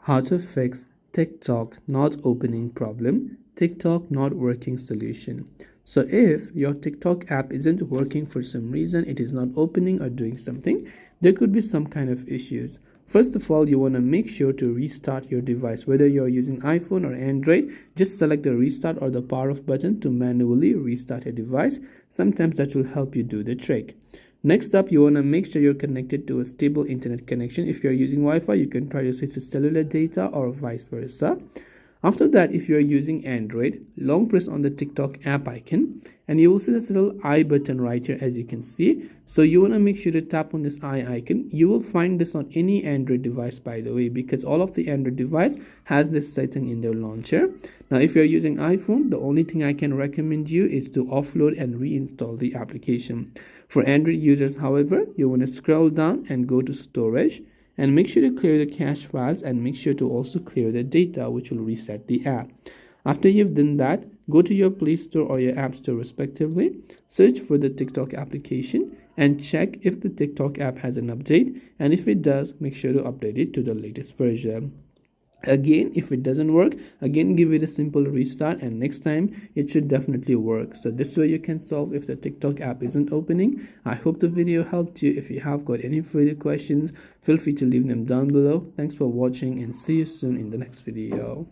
How to fix TikTok not opening problem, TikTok not working solution. So if your TikTok app isn't working for some reason, it is not opening or doing something, there could be some kind of issues. First of all, you want to make sure to restart your device. Whether you're using iPhone or Android, just select the restart or the power off button to manually restart your device. Sometimes that will help you do the trick. Next up, you want to make sure you're connected to a stable internet connection. If you're using Wi-Fi, you can try to switch to cellular data or vice versa. After that, if you're using Android, long press on the TikTok app icon and you will see this little I button right here, as you can see. So you want to make sure to tap on this I icon. You will find this on any Android device, by the way, because all of the Android device has this setting in their launcher. Now if you're using iPhone, the only thing I can recommend you is to offload and reinstall the application. For Android users, however, you want to scroll down and go to storage and make sure to clear the cache files and make sure to also clear the data, which will reset the app. After you've done that, go to your Play Store or your App Store respectively, search for the TikTok application and check if the TikTok app has an update, and if it does, make sure to update it to the latest version. Again, if it doesn't work, again give it a simple restart and next time it should definitely work. So this way you can solve if the TikTok app isn't opening. I hope the video helped you. If you have got any further questions, feel free to leave them down below. Thanks for watching and see you soon in the next video.